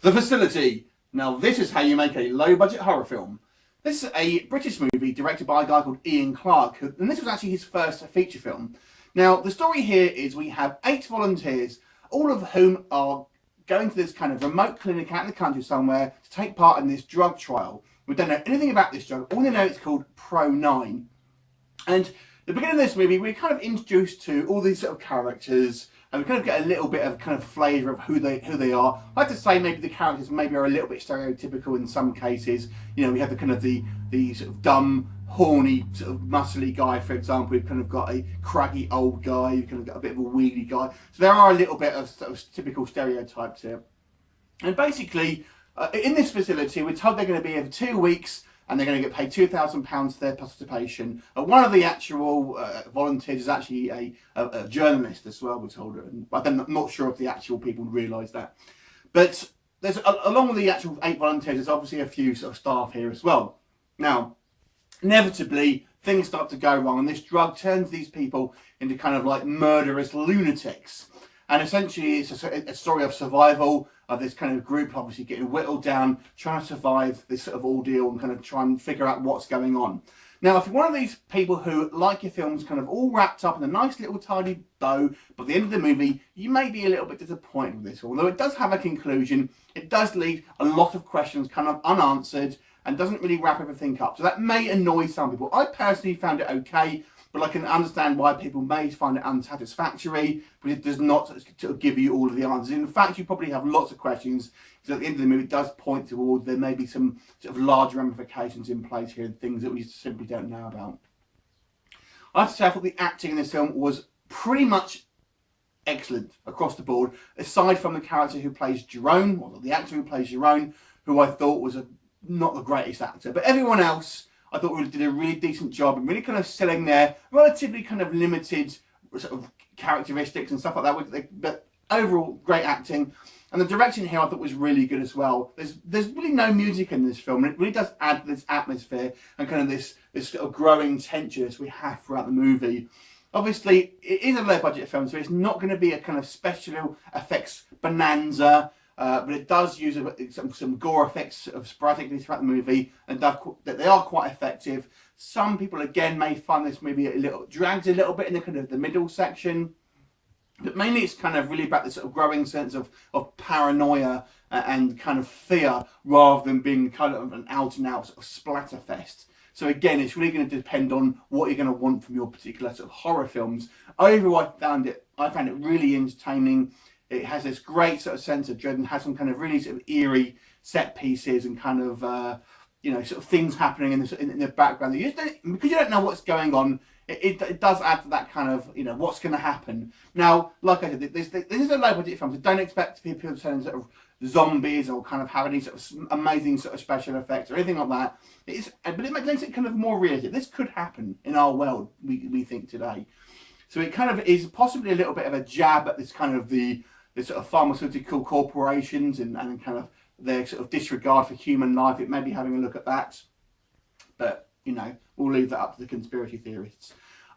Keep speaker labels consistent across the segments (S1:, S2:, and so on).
S1: The Facility. Now this is how you make a low budget horror film. This is a British movie directed by a guy called Ian Clarke, and this was actually his first feature film. Now the story here is we have 8 volunteers, all of whom are going to this kind of remote clinic out in the country somewhere to take part in this drug trial. We don't know anything about this drug, all we know it's called Pro9. And at the beginning of this movie, we're kind of introduced to all these sort of characters, and we kind of get a little bit of kind of flavour of who they are. I like to say maybe the characters maybe are a little bit stereotypical in some cases. You know, we have the kind of the sort of dumb, horny, sort of muscly guy, for example. We've kind of got a craggy old guy. We've kind of got a bit of a weedy guy. So there are a little bit of sort of typical stereotypes here. And basically, in this facility, we're told they're going to be here for 2 weeks, and they're going to get paid £2,000 for their participation. One of the actual volunteers is actually a journalist as well, we're told. But I'm not sure if the actual people realise that. But there's along with the actual 8 volunteers, there's obviously a few sort of staff here as well. Now, inevitably, things start to go wrong, and this drug turns these people into kind of like murderous lunatics. And essentially, it's a story of survival of this kind of group, obviously getting whittled down, trying to survive this sort of ordeal and kind of try and figure out what's going on. Now, if you're one of these people who like your films kind of all wrapped up in a nice little tidy bow, but at the end of the movie, you may be a little bit disappointed with this. Although it does have a conclusion, it does leave a lot of questions kind of unanswered and doesn't really wrap everything up. So that may annoy some people. I personally found it okay, but I can understand why people may find it unsatisfactory, but it does not sort of give you all of the answers. In fact, you probably have lots of questions, because at the end of the movie, it does point towards there may be some sort of large ramifications in place here, things that we simply don't know about. I have to say, I thought the acting in this film was pretty much excellent across the board, aside from the character who plays Jerome, or the actor who plays Jerome, who I thought was not the greatest actor, but everyone else I thought we did a really decent job and really kind of selling their relatively kind of limited sort of characteristics and stuff like that. But overall, great acting. And the direction here I thought was really good as well. There's really no music in this film, and it really does add this atmosphere and kind of this sort of growing tension as we have throughout the movie. Obviously, it is a low budget film, so it's not going to be a kind of special effects bonanza. But it does use some gore effects sort of sporadically throughout the movie, and that they are quite effective. Some people again may find this movie drags a little bit in the kind of the middle section, but mainly it's kind of really about this sort of growing sense of paranoia and kind of fear, rather than being kind of an out and out sort of splatterfest. So again, it's really going to depend on what you're going to want from your particular sort of horror films. Overall, I found it really entertaining. It has this great sort of sense of dread and has some kind of really sort of eerie set pieces and kind of, sort of things happening in the background. Because you don't know what's going on, it does add to that kind of, what's going to happen. Now, like I said, this is a low budget film, so don't expect people to turn sort of zombies or kind of have any sort of amazing sort of special effects or anything like that. But it makes it kind of more realistic. This could happen in our world, we think today. So it kind of is possibly a little bit of a jab at this kind of the sort of pharmaceutical corporations and kind of their sort of disregard for human life. It may be having a look at that, but we'll leave that up to the conspiracy theorists.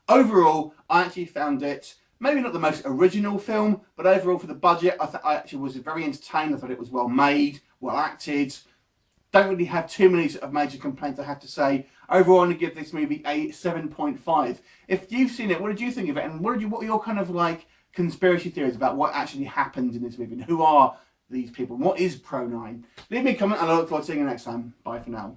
S1: Overall, I actually found it maybe not the most original film, but overall for the budget, I actually was very entertained. I thought it was well made, well acted. Don't really have too many sort of major complaints, I have to say. Overall, I'm going to give this movie a 7.5. If you've seen it, what did you think of it? And what are your kind of like conspiracy theories about what actually happened in this movie, and who are these people, and what is Pro9? Leave me a comment, and I look forward to seeing you next time. Bye for now.